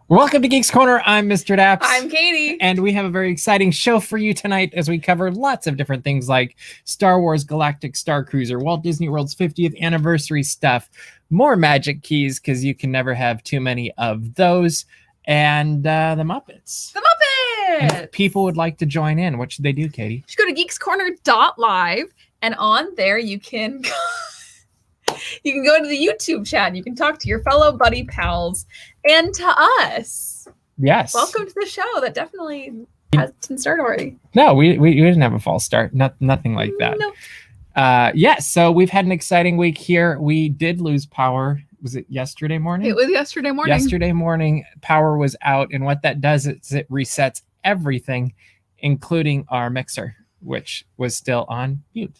Welcome to Geeks Corner. I'm Mr. Daps. I'm Katie. And we have a very exciting show for you tonight as we cover lots of different things like Star Wars Galactic Starcruiser, Walt Disney World's 50th anniversary stuff, more magic keys because you can never have too many of those, and the Muppets. The Muppets! And if people would like to join in, what should they do, Katie? You should go to geekscorner.live, and on there you can you can go to the YouTube chat and you can talk to your fellow buddy pals and to us. Yes. Welcome to the show that definitely hasn't started already. No, we didn't have a false start. Nothing like that. No. Yes, so we've had an exciting week here. We did lose power. Was it yesterday morning? It was yesterday morning. Yesterday morning, power was out, and what that does is it resets everything, including our mixer, which was still on mute.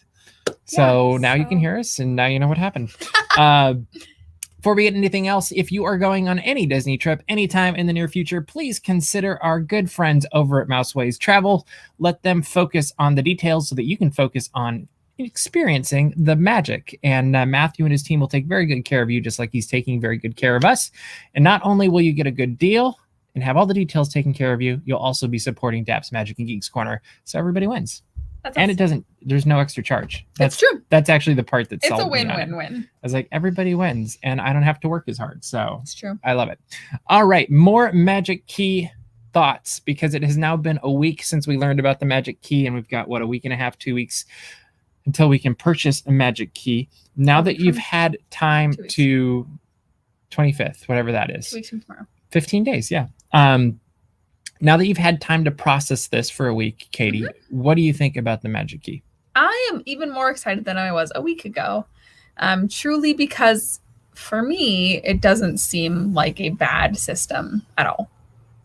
So now you can hear us, and now you know what happened. Before we get anything else, if you are going on any Disney trip anytime in the near future, please consider our good friends over at Mouseways Travel. Let them focus on the details so that you can focus on experiencing the magic. And Matthew and his team will take very good care of you, just like he's taking very good care of us. And not only will you get a good deal and have all the details taken care of you, you'll also be supporting Daps Magic and Geeks Corner. So everybody wins. That's and awesome. There's no extra charge. That's true. That's actually the part that's It's a win-win-win. I was like, everybody wins, and I don't have to work as hard. So It's true. I love it. All right, more Magic Key thoughts, because it has now been a week since we learned about the Magic Key, and we've got, a week and a half, 2 weeks until we can purchase a Magic Key. Now that you've had time to 25th, whatever that is. 2 weeks from tomorrow. 15 days, yeah. Now that you've had time to process this for a week, Katie, what do you think about the Magic Key? I am even more excited than I was a week ago. Truly because for me, it doesn't seem like a bad system at all.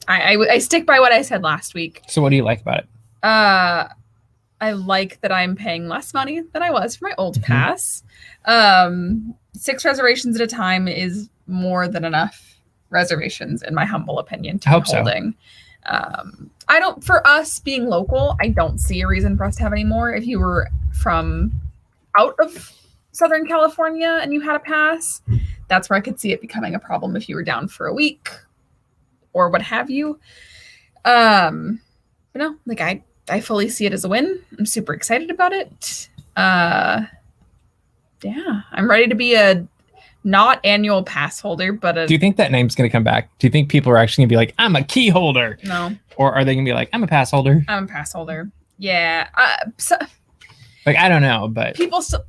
I stick by what I said last week. So what do you like about it? I like that I'm paying less money than I was for my old pass. 6 reservations at a time is more than enough reservations, in my humble opinion, to I hope be holding. For us being local, I don't see a reason for us to have any more. If you were from out of Southern California and you had a pass, that's where I could see it becoming a problem if you were down for a week or what have you. But no, like I fully see it as a win. I'm super excited about it. Yeah, I'm ready to be a not annual pass holder, but do you think that name's going to come back? Do you think people are actually going to be like, I'm a key holder? No. Or are they going to be like, I'm a pass holder? I'm a pass holder. Yeah. Like, I don't know, but people still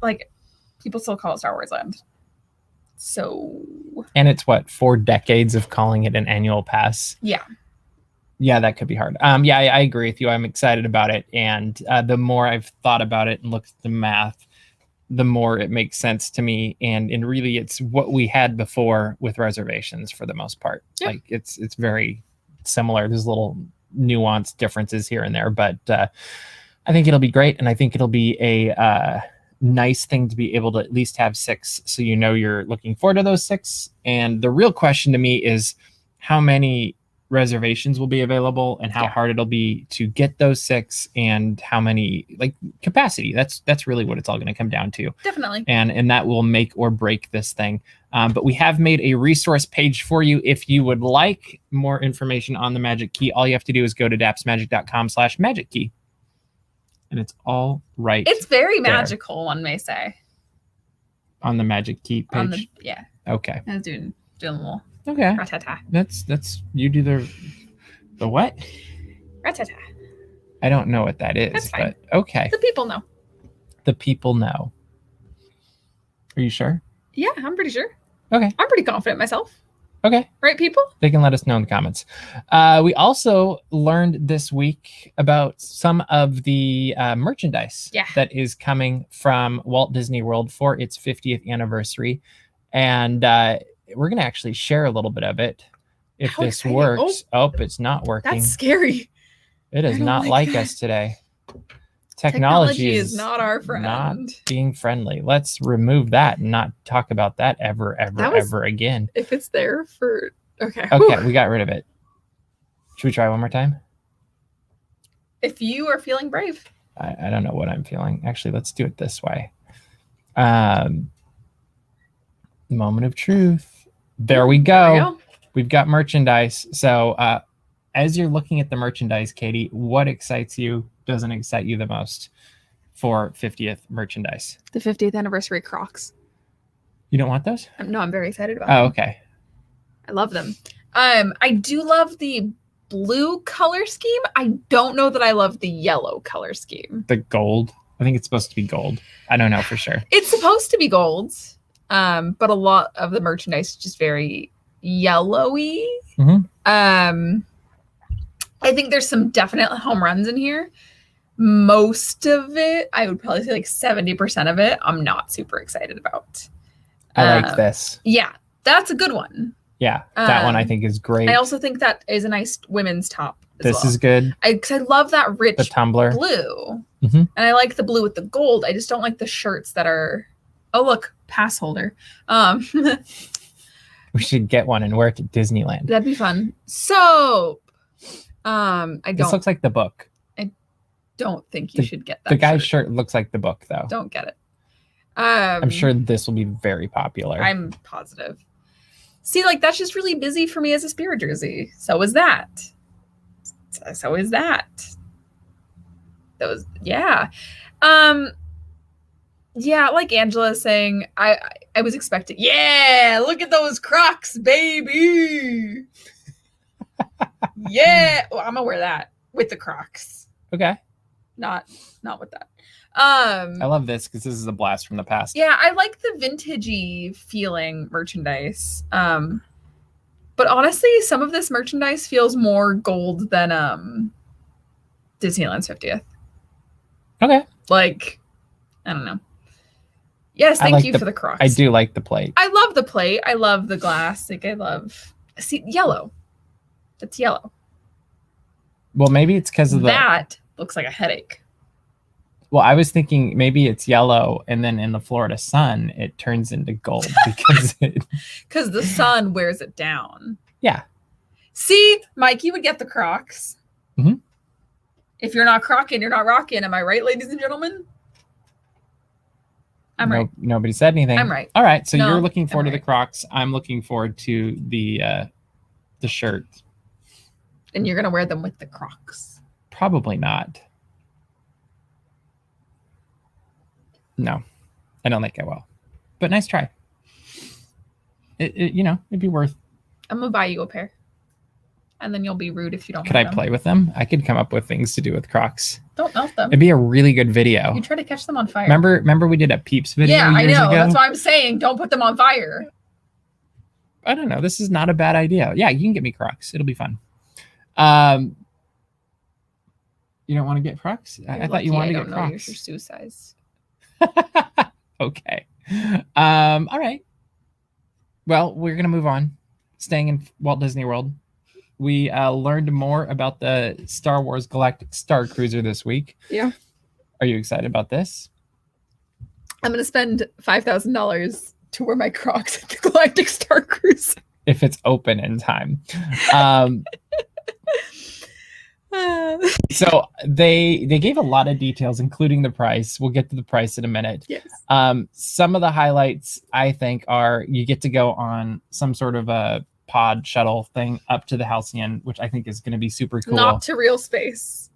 call it Star Wars Land. So. And it's 4 decades of calling it an annual pass. Yeah. Yeah, that could be hard. Yeah, I agree with you. I'm excited about it. And the more I've thought about it and looked at the math, the more it makes sense to me. And really it's what we had before with reservations for the most part. Yeah. Like it's very similar. There's little nuanced differences here and there, but I think it'll be great. And I think it'll be a nice thing to be able to at least have 6. So you know you're looking forward to those 6. And the real question to me is how many reservations will be available and how hard it'll be to get those 6 and how many, like, capacity. That's really what it's all going to come down to. Definitely. And that will make or break this thing. But we have made a resource page for you. If you would like more information on the Magic Key, all you have to do is go to dapsmagic.com/magic key. And it's all right. It's very magical, one may say. On the Magic Key page? Yeah. Okay. I was doing a little okay. ratata. That's you do the what? Ratata. I don't know what that is. That's fine. But okay. The people know. The people know. Are you sure? Yeah, I'm pretty sure. Okay. I'm pretty confident myself. Okay. Right, people? They can let us know in the comments. We also learned this week about some of the merchandise that is coming from Walt Disney World for its 50th anniversary. And we're going to actually share a little bit of it if How this exciting. works. Oh, it's not working. That's scary. It is not like us today. Technology is not our friend. Not being friendly. Let's remove that and not talk about that ever again. If it's there for... Okay. Okay, we got rid of it. Should we try one more time? If you are feeling brave. I don't know what I'm feeling. Actually, let's do it this way. Moment of truth. There we go. we've got merchandise. So as you're looking at the merchandise, Katie, what excites you, doesn't excite you the most for 50th merchandise? The 50th anniversary Crocs. You don't want those? No, I'm very excited about Oh, them. okay. I love them. I do love the blue color scheme. I don't know that I love the yellow color scheme. The gold. I think it's supposed to be gold. I don't know for sure. It's supposed to be gold, but a lot of the merchandise is just very yellowy. Mhm. I think there's some definite home runs in here. Most of it, I would probably say like 70% of it, I'm not super excited about. I like this. Yeah, that's a good one. Yeah, that one I think is great. I also think that is a nice women's top as This well. is good. Because I love that rich The tumbler. blue. Mhm. And I like the blue with the gold. I just don't like the shirts that are, oh, look, pass holder. We should get one and wear it to Disneyland. That'd be fun. So, This looks like the book. don't think you should get that. The guy's shirt looks like the book, though. Don't get it. I'm sure this will be very popular. I'm positive. See, like, that's just really busy for me as a Spirit jersey. So is that. So is that. Those, yeah. Yeah, like Angela's saying, I was expecting, yeah, look at those Crocs, baby. Yeah. Well, I'm gonna wear that with the Crocs. Okay. Not with that. I love this because this is a blast from the past. Yeah, I like the vintagey feeling merchandise. But honestly, some of this merchandise feels more gold than Disneyland's 50th. Okay. Like, I don't know. Yes, thank you for the Crocs. I do like the plate. I love the plate. I love the glass. Like, I love, see, yellow. It's yellow. Well, maybe it's because of that looks like a headache. Well, I was thinking maybe it's yellow, and then in the Florida sun, it turns into gold because the sun wears it down. Yeah. See, Mikey would get the Crocs. Mm-hmm. If you're not crocking, you're not rocking. Am I right, ladies and gentlemen? I'm right. Nobody said anything. I'm right. All right. So you're looking forward to right. the Crocs. I'm looking forward to the shirt. And you're gonna wear them with the Crocs? Probably not. No, I don't think I will. But nice try. It'd be worth. I'm gonna buy you a pair, and then you'll be rude if you don't. Could I play with them? I could come up with things to do with Crocs. Don't melt them. It'd be a really good video. You try to catch them on fire. Remember we did a Peeps video. Yeah, I years know. ago? That's why I'm saying don't put them on fire. I don't know. This is not a bad idea. Yeah, you can get me Crocs. It'll be fun. You don't want to get Crocs? I thought you wanted to get Crocs. Your shoe size. Okay. All right. Well, we're gonna move on. Staying in Walt Disney World, we learned more about the Star Wars Galactic Starcruiser this week. Yeah. Are you excited about this? I'm gonna spend $5,000 to wear my Crocs at the Galactic Starcruiser if it's open in time. So they gave a lot of details, including the price. We'll get to the price in a minute. Yes. Some of the highlights I think are you get to go on some sort of a pod shuttle thing up to the Halcyon, which I think is going to be super cool. Not to real space.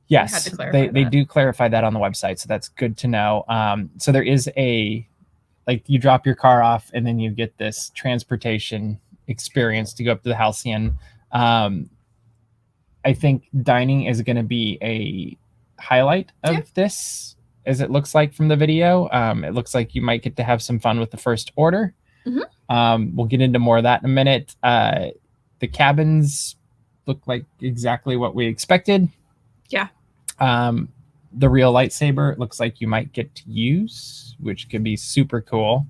Yes, they do clarify that on the website, so that's good to know. So there is you drop your car off and then you get this transportation experience to go up to the Halcyon. I think dining is going to be a highlight of this, as it looks like from the video. It looks like you might get to have some fun with the First Order. Mm-hmm. We'll get into more of that in a minute. The cabins look like exactly what we expected. Yeah. The real lightsaber looks like you might get to use, which could be super cool.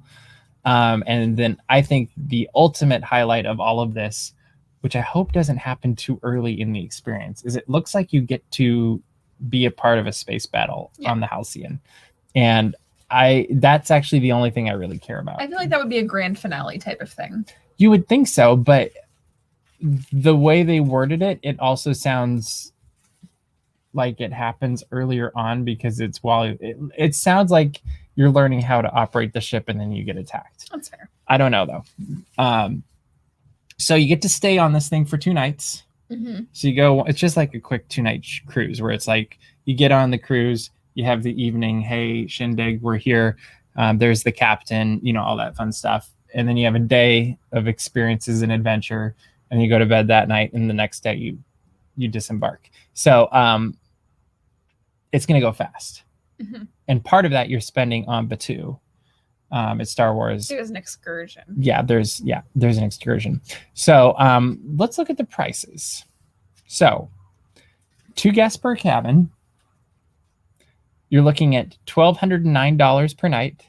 And then I think the ultimate highlight of all of this, which I hope doesn't happen too early in the experience, is it looks like you get to be a part of a space battle on the Halcyon. And that's actually the only thing I really care about. I feel like that would be a grand finale type of thing. You would think so, but the way they worded it, it also sounds like it happens earlier on because it sounds like you're learning how to operate the ship and then you get attacked. That's fair. I don't know though. So you get to stay on this thing for 2 nights. Mm-hmm. So you go, it's just like a quick 2-night cruise where it's like you get on the cruise, you have the evening, hey, shindig, we're here. There's the captain, you know, all that fun stuff. And then you have a day of experiences and adventure, and you go to bed that night, and the next day you disembark. So it's going to go fast. Mm-hmm. And part of that you're spending on Batuu. It's Star Wars. There's an excursion. Yeah, there's an excursion. So let's look at the prices. So 2 guests per cabin. You're looking at $1,209 per night,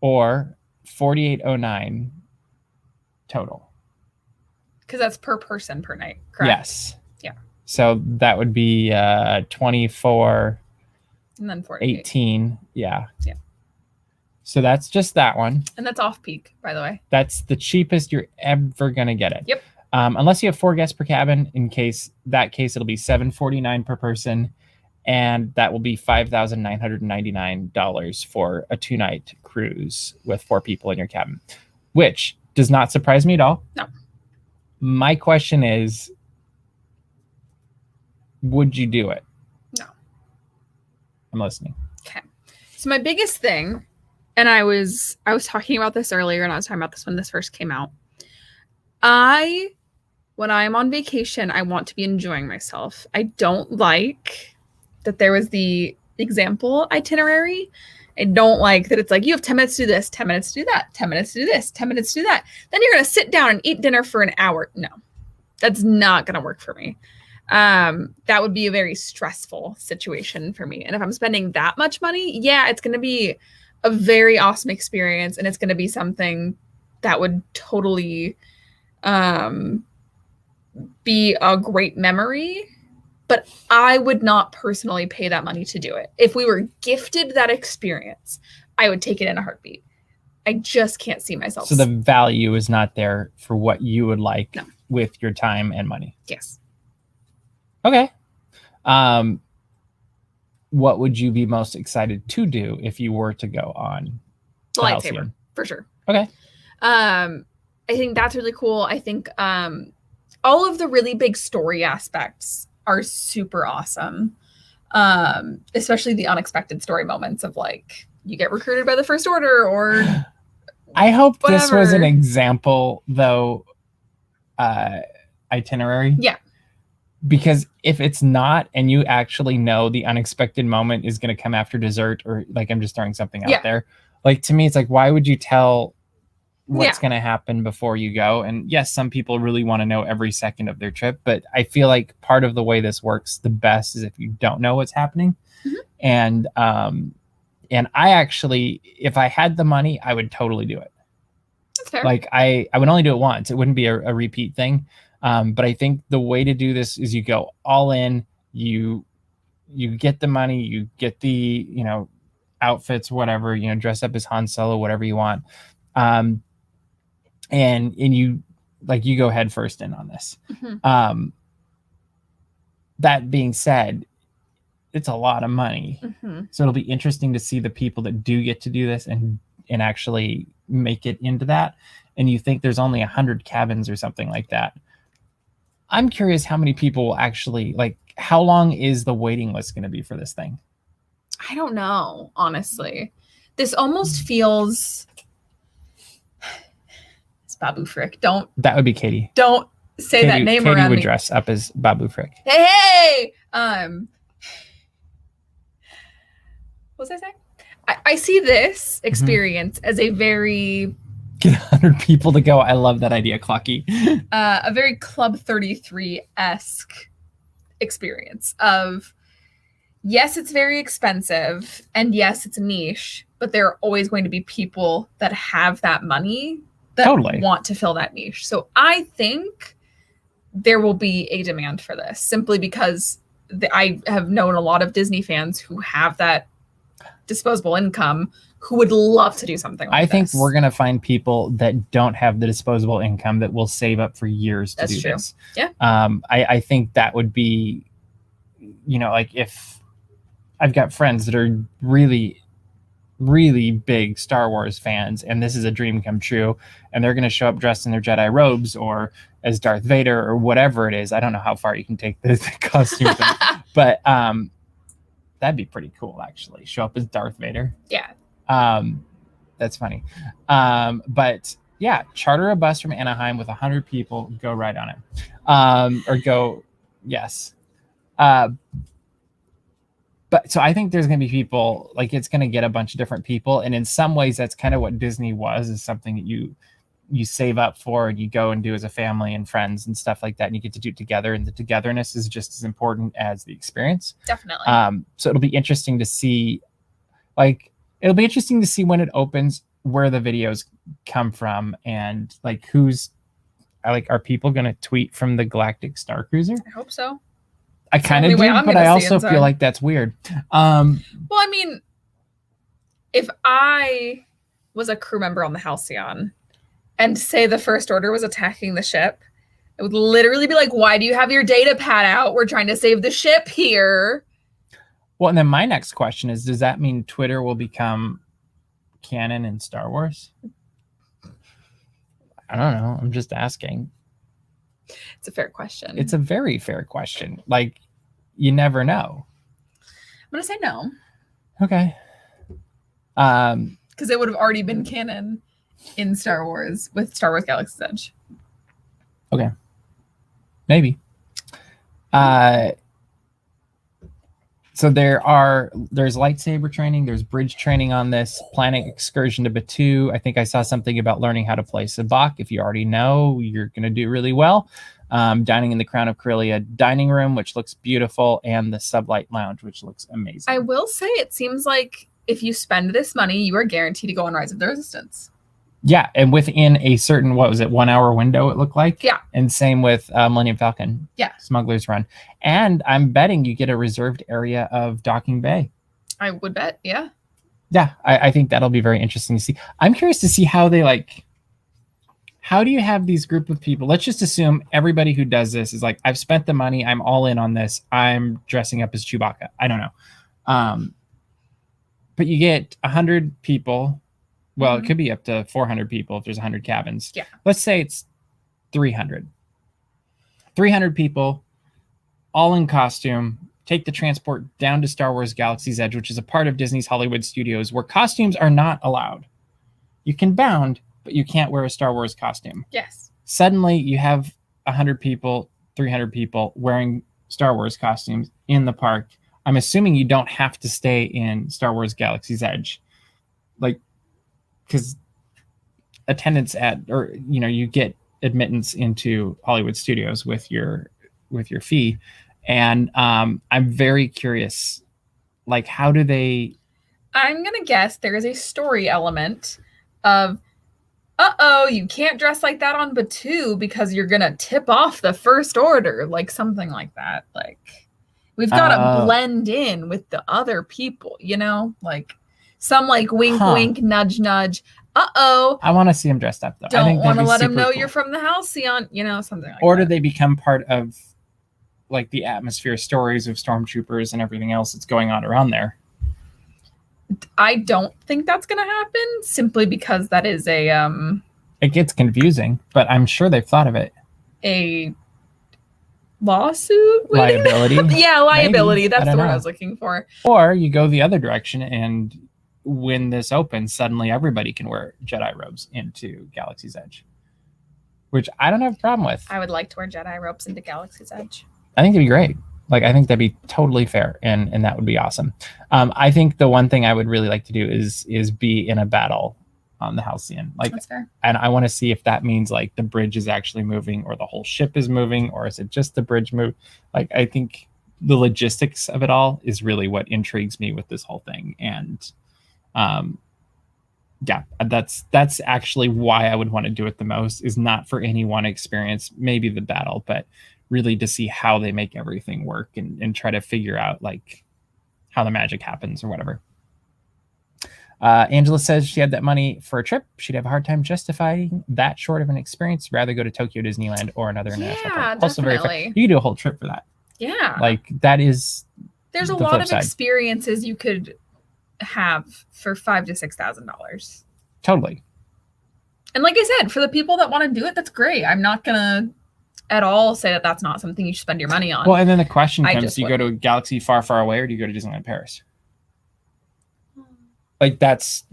or $4,809 total. Because that's per person per night, correct? Yes. Yeah. So that would be 24. And then 48. 18. Yeah. Yeah. So that's just that one. And that's off peak, by the way. That's the cheapest you're ever gonna get it. Yep. Unless you have 4 guests per cabin. In that case, it'll be $749 per person, and that will be $5,999 for a 2-night cruise with 4 people in your cabin, which does not surprise me at all. No. My question is, would you do it? No. I'm listening. Okay. So my biggest thing, and I was talking about this earlier, and I was talking about this when this first came out. When I'm on vacation, I want to be enjoying myself. I don't like that there was the example itinerary. I don't like that it's like, you have 10 minutes to do this, 10 minutes to do that, 10 minutes to do this, 10 minutes to do that. Then you're going to sit down and eat dinner for an hour. No, that's not going to work for me. That would be a very stressful situation for me. And if I'm spending that much money, yeah, it's going to be a very awesome experience. And it's going to be something that would totally be a great memory. But I would not personally pay that money to do it. If we were gifted that experience, I would take it in a heartbeat. I just can't see myself. So the value is not there for what you would like No. with your time and money. Yes. Okay. What would you be most excited to do if you were to go on The lightsaber, Halcyon? for sure. Okay. I think that's really cool. I think all of the really big story aspects are super awesome. Especially the unexpected story moments of like, you get recruited by the First Order, or I hope this was whatever. an example, though, itinerary. Yeah. Because if it's not, and you actually know the unexpected moment is going to come after dessert, or like, I'm just throwing something out there. Like, to me, it's like, why would you tell what's going to happen before you go? And yes, some people really want to know every second of their trip, but I feel like part of the way this works the best is if you don't know what's happening. Mm-hmm. And I actually, if I had the money, I would totally do it. That's fair. Like I would only do it once. It wouldn't be a repeat thing. But I think the way to do this is you go all in, you get the money, you get the, outfits, whatever, dress up as Han Solo, whatever you want. And you go head first in on this. Mm-hmm. That being said, it's a lot of money. Mm-hmm. So it'll be interesting to see the people that do get to do this and actually make it into that. And you think there's only 100 cabins or something like that. I'm curious how many people will actually, how long is the waiting list going to be for this thing? I don't know, honestly. This almost feels... It's Baboo Frick. That would be Katie. Don't say that name Katie around would me. dress up as Baboo Frick. Hey! What was I saying? I see this experience as a very... Get 100 people to go. I love that idea, Clocky. A very Club 33-esque experience of, yes, it's very expensive, and yes, it's niche, but there are always going to be people that have that money that want to fill that niche. So I think there will be a demand for this, simply because I have known a lot of Disney fans who have that disposable income who would love to do something like this. I think we're going to find people that don't have the disposable income that will save up for years to do this. Yeah. I think that would be, if I've got friends that are really, really big Star Wars fans, and this is a dream come true, and they're going to show up dressed in their Jedi robes or as Darth Vader or whatever it is. I don't know how far you can take the costume thing, but that'd be pretty cool, actually. Show up as Darth Vader. Yeah. That's funny. But yeah, charter a bus from Anaheim with 100 people, go right on it. Or go, yes. But so I think there's going to be people, like it's going to get a bunch of different people. And in some ways, that's kind of what Disney was, is something that you save up for and you go and do as a family and friends and stuff like that. And you get to do it together. And the togetherness is just as important as the experience. Definitely. So it'll be interesting to see, when it opens, where the videos come from and like are people going to tweet from the Galactic Starcruiser? I hope so. I kind of do, but I also feel like that's weird. Well, I mean, if I was a crew member on the Halcyon and say the First Order was attacking the ship, it would literally be like, why do you have your data pad out? We're trying to save the ship here. Well, and then my next question is, does that mean Twitter will become canon in Star Wars? I don't know. I'm just asking. It's a fair question. It's a very fair question. Like, you never know. I'm going to say no. Okay. Because it would have already been canon in Star Wars with Star Wars Galaxy's Edge. Okay. Maybe. So there's lightsaber training, there's bridge training on this, planning excursion to Batuu. I think I saw something about learning how to play sabacc. If you already know, you're going to do really well. Dining in the Crown of Corellia dining room, which looks beautiful, and the Sublight Lounge, which looks amazing. I will say, it seems like if you spend this money, you are guaranteed to go on Rise of the Resistance. Yeah, and within a certain, 1 hour window, it looked like? Yeah. And same with Millennium Falcon. Yeah. Smuggler's Run. And I'm betting you get a reserved area of Docking Bay. I would bet, yeah. Yeah, I think that'll be very interesting to see. I'm curious to see how they, how do you have these group of people? Let's just assume everybody who does this is like, I've spent the money, I'm all in on this, I'm dressing up as Chewbacca. I don't know. But you get 100 people. Well, It could be up to 400 people if there's 100 cabins. Yeah. Let's say it's 300. 300 people, all in costume, take the transport down to Star Wars Galaxy's Edge, which is a part of Disney's Hollywood Studios, where costumes are not allowed. You can bound, but you can't wear a Star Wars costume. Yes. Suddenly, you have 100 people, 300 people wearing Star Wars costumes in the park. I'm assuming you don't have to stay in Star Wars Galaxy's Edge. Because attendance you get admittance into Hollywood Studios with your fee. And I'm very curious, how do they... I'm going to guess there is a story element of, you can't dress like that on Batuu because you're going to tip off the First Order, something like that. We've got to blend in with the other people, some wink, wink, nudge, nudge. I want to see him dressed up, though. Don't want to let him know you're from the Halcyon, something like that. Or do they become part of, the atmosphere, stories of stormtroopers and everything else that's going on around there? I don't think that's going to happen, simply because that is a... It gets confusing, but I'm sure they've thought of it. A lawsuit? Liability? Yeah, liability. Maybe. That's the word I was looking for. Or you go the other direction, and when this opens, suddenly everybody can wear Jedi robes into Galaxy's Edge, which I don't have a problem with. I would like to wear Jedi robes into Galaxy's Edge. I think it'd be great. I think that'd be totally fair, and that would be awesome. I think the one thing I would really like to do is be in a battle on the Halcyon. That's fair. And I want to see if that means the bridge is actually moving, or the whole ship is moving, or is it just the bridge move? I think the logistics of it all is really what intrigues me with this whole thing. And that's actually why I would want to do it the most, is not for any one experience, maybe the battle, but really to see how they make everything work and try to figure out how the magic happens or whatever. Angela says she had that money for a trip. She'd have a hard time justifying that short of an experience. Rather go to Tokyo Disneyland or another international park. Also very fair. You could do a whole trip for that. Yeah. That is... There's a lot of experiences you could have for $5,000 to $6,000. Totally. And like I said, for the people that want to do it, that's great. I'm not gonna at all say that that's not something you should spend your money on. Well, and then the question comes: do you go to a galaxy far, far away, or do you go to Disneyland Paris? Like that's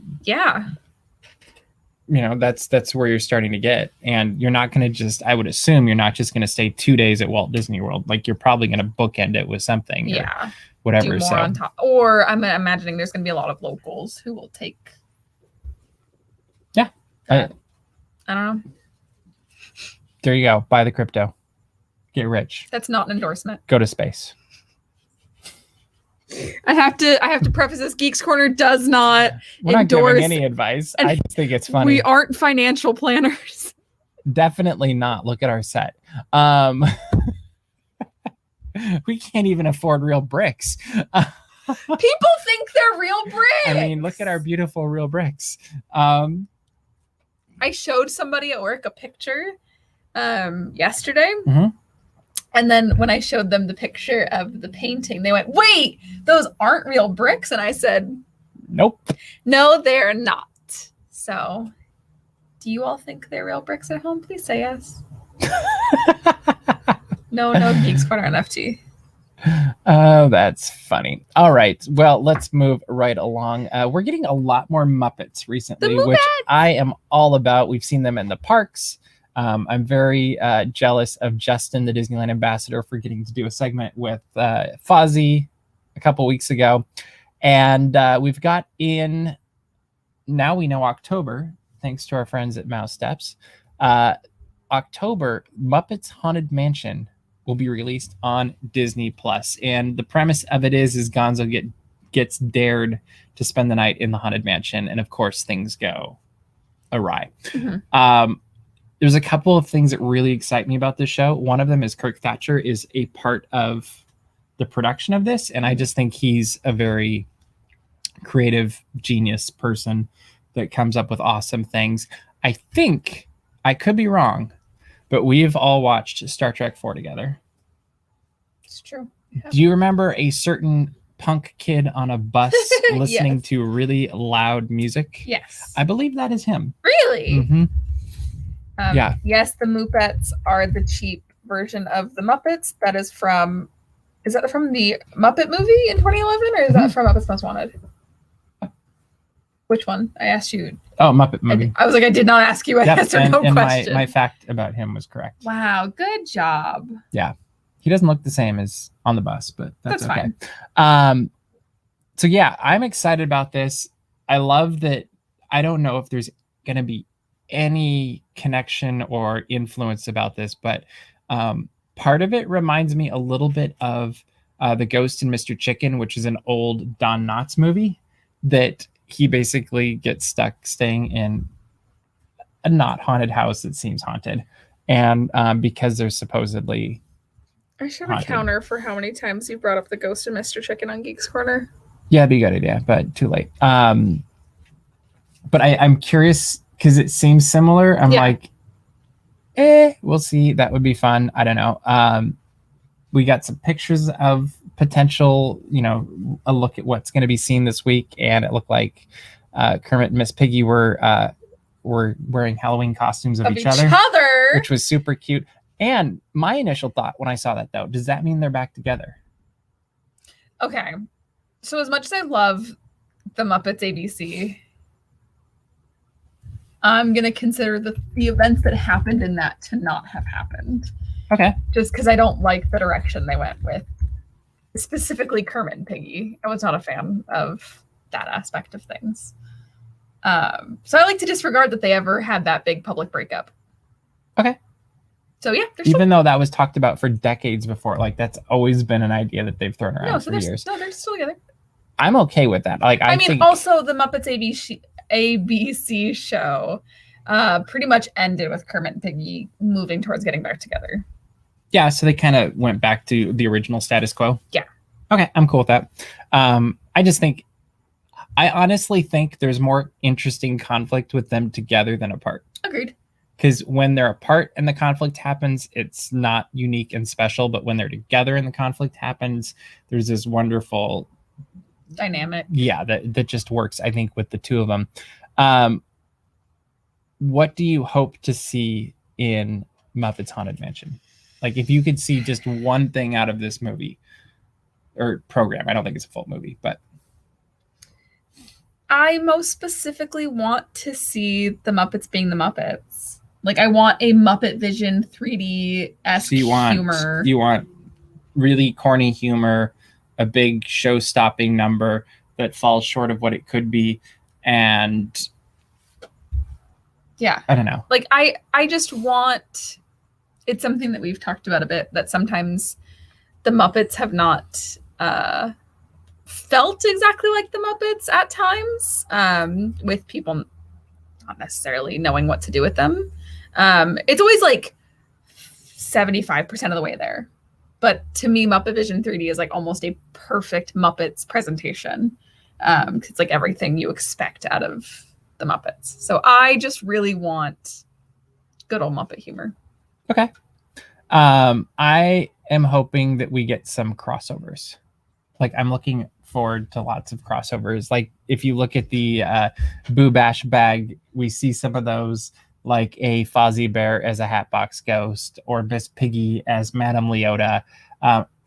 that's where you're starting to get, and you're not going to I would assume you're not just going to stay 2 days at Walt Disney World. Like you're probably going to bookend it with something, or whatever. Do more on top. Or I'm imagining there's going to be a lot of locals who will take. Yeah, I don't know. There you go. Buy the crypto. Get rich. That's not an endorsement. Go to space. I have to preface this. Geeks Corner does not We're endorse not giving any advice. I just think it's funny. We aren't financial planners. Definitely not. Look at our set. We can't even afford real bricks. People think they're real bricks. I mean, look at our beautiful real bricks. I showed somebody at work a picture yesterday. Mm-hmm. And then when I showed them the picture of the painting, they went, "Wait, those aren't real bricks." And I said, "Nope. No, they're not." So, do you all think they're real bricks at home? Please say yes. No Geeks Corner NFT. Oh, that's funny. All right. Well, let's move right along. We're getting a lot more Muppets recently, which I am all about. We've seen them in the parks. I'm very jealous of Justin, the Disneyland ambassador, for getting to do a segment with Fozzie a couple weeks ago. And we've got in, now we know October, thanks to our friends at Mouse Steps. October, Muppets Haunted Mansion will be released on Disney Plus. And the premise of it is Gonzo gets dared to spend the night in the Haunted Mansion. And of course, things go awry. Mm-hmm. There's a couple of things that really excite me about this show. One of them is Kirk Thatcher is a part of the production of this. And I just think he's a very creative genius person that comes up with awesome things. I think, I could be wrong, but we've all watched Star Trek 4 together. It's true. Yeah. Do you remember a certain punk kid on a bus listening to really loud music? Yes. I believe that is him. Really? Mm-hmm. Yes, the Muppets are the cheap version of the Muppets. Is that from the Muppet Movie in 2011, or is that from Muppets Most Wanted? Which one? I asked you. Oh, Muppet Movie. I was like, I did not ask you. I answered no question. My fact about him was correct. Wow, good job. Yeah. He doesn't look the same as on the bus, but that's okay. Fine. So yeah, I'm excited about this. I love that. I don't know if there's going to be any connection or influence about this, but part of it reminds me a little bit of The Ghost and Mr. Chicken, which is an old Don Knotts movie that he basically gets stuck staying in a not haunted house that seems haunted. And because there's supposedly I should have a counter for how many times you brought up The Ghost and Mr. Chicken on Geeks Corner. Yeah, it'd be a good idea, but too late. But I'm curious because it seems similar. I'm like, we'll see. That would be fun. I don't know. We got some pictures of potential, a look at what's going to be seen this week. And it looked like Kermit and Miss Piggy were wearing Halloween costumes of each other, which was super cute. And my initial thought when I saw that, though, does that mean they're back together? Okay. So as much as I love the Muppets ABC, I'm going to consider the events that happened in that to not have happened. Okay. Just because I don't like the direction they went with, specifically Kermit and Piggy. I was not a fan of that aspect of things. So I like to disregard that they ever had that big public breakup. Okay. So yeah. Even though that was talked about for decades before, like that's always been an idea that they've thrown around for years. No, they're still together. I'm okay with that. Like I think also the Muppets ABC show pretty much ended with Kermit and Piggy moving towards getting back together. Yeah, so they kind of went back to the original status quo. Yeah. Okay, I'm cool with that. I honestly think there's more interesting conflict with them together than apart. Agreed. Because when they're apart and the conflict happens, it's not unique and special. But when they're together and the conflict happens, there's this wonderful dynamic. Yeah, that just works, I think, with the two of them. What do you hope to see in Muppets Haunted Mansion? Like, if you could see just one thing out of this movie or program, I don't think it's a full movie, but I most specifically want to see the Muppets being the Muppets. Like, I want a Muppet Vision 3D-esque humor. You want really corny humor, a big show-stopping number that falls short of what it could be, and yeah, I don't know. Like, I just want, it's something that we've talked about a bit, that sometimes the Muppets have not felt exactly like the Muppets at times, with people not necessarily knowing what to do with them. It's always like 75% of the way there. But to me, Muppet Vision 3D is like almost a perfect Muppets presentation. It's like everything you expect out of the Muppets. So I just really want good old Muppet humor. Okay. I am hoping that we get some crossovers. Like, I'm looking forward to lots of crossovers. Like, if you look at the Boo Bash bag, we see some of those, like a Fozzie Bear as a Hatbox Ghost, or Miss Piggy as Madame Leota.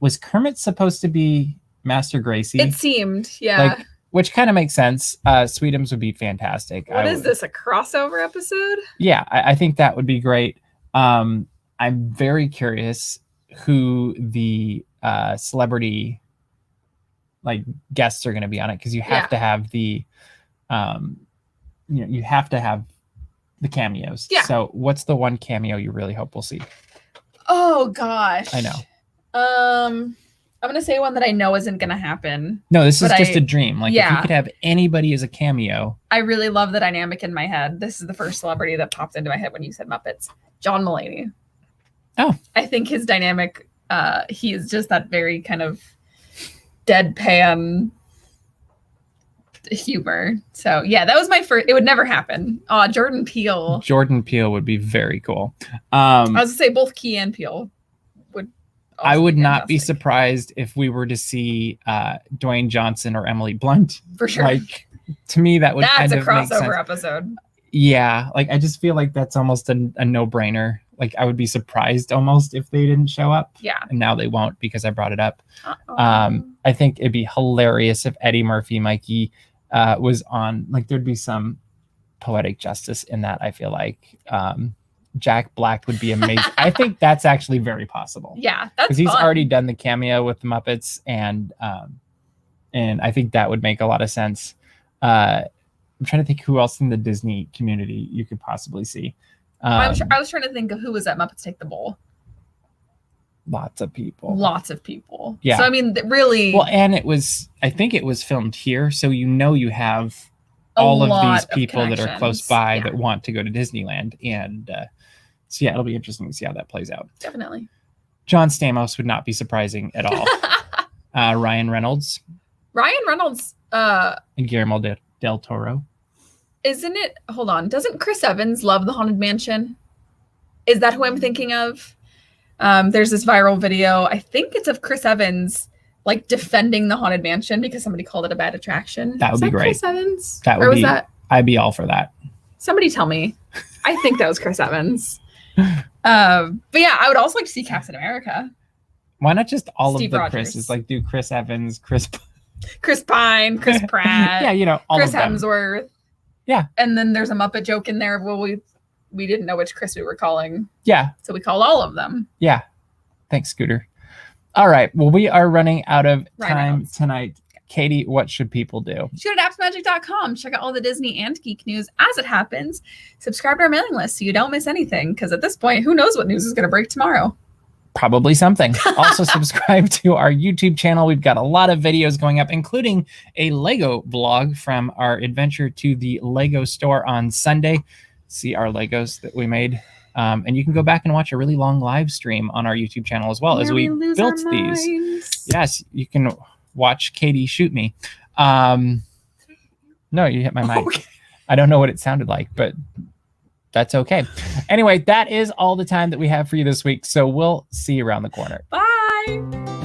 Was Kermit supposed to be Master Gracie? It seemed, yeah. Like, which kind of makes sense. Sweetums would be fantastic. What is this, a crossover episode? Yeah, I think that would be great. I'm very curious who the celebrity like guests are going to be on it, because you have to have the you have to have the cameos. Yeah. So what's the one cameo you really hope we'll see? Oh gosh. I know. I'm gonna say one that I know isn't gonna happen. No, this is just a dream. Like, if you could have anybody as a cameo. I really love the dynamic in my head. This is the first celebrity that popped into my head when you said Muppets. John Mulaney. Oh. I think his dynamic, he is just that very kind of deadpan humor. So yeah, that was my first. It would never happen. Jordan Peele. Jordan Peele would be very cool. I was gonna say both Key and Peele would. I would not be surprised if we were to see Dwayne Johnson or Emily Blunt. For sure. Like, to me, that would that's kind a of make sense. crossover episode. Yeah, like, I just feel like that's almost a no-brainer. Like, I would be surprised almost if they didn't show up. Yeah. And now they won't, because I brought it up. I think it'd be hilarious if Eddie Murphy, Mikey, was on. Like, there'd be some poetic justice in that, I feel like. Jack Black would be amazing. I think that's actually very possible. Yeah, that's because he's already done the cameo with the Muppets, and I think that would make a lot of sense. I'm trying to think who else in the Disney community you could possibly see. I was trying to think of who was at Muppets Take the Bowl. Lots of people. Yeah. So I mean, really. Well, and I think it was filmed here, so you have all of these people that are close by that want to go to Disneyland, and so yeah, it'll be interesting to see how that plays out. Definitely. John Stamos would not be surprising at all. Ryan Reynolds. And Guillermo del Toro. Isn't it? Hold on. Doesn't Chris Evans love the Haunted Mansion? Is that who I'm thinking of? There's this viral video. I think it's of Chris Evans like defending the Haunted Mansion because somebody called it a bad attraction. That would be great. Chris Evans? That? I'd be all for that. Somebody tell me. I think that was Chris Evans. But yeah, I would also like to see Captain America. Why not just all Steve of the Rogers. Chris's? Like, do Chris Evans, Chris Pine, Chris Pratt. Yeah, all Chris of them. Hemsworth. Yeah. And then there's a Muppet joke in there. Well, we didn't know which Chris we were calling. Yeah. So we called all of them. Yeah. Thanks, Scooter. All right. Well, we are running out of time tonight. Katie, what should people do? Go to appsmagic.com. Check out all the Disney and geek news as it happens. Subscribe to our mailing list so you don't miss anything. Because at this point, who knows what news is going to break tomorrow? Probably something. Also, subscribe to our YouTube channel. We've got a lot of videos going up, including a Lego vlog from our adventure to the Lego store on Sunday. See our Legos that we made. And you can go back and watch a really long live stream on our YouTube channel as well, as we built these. Yes, you can watch Katie shoot me. No, you hit my mic. Okay. I don't know what it sounded like, but that's okay. Anyway, that is all the time that we have for you this week. So we'll see you around the corner. Bye.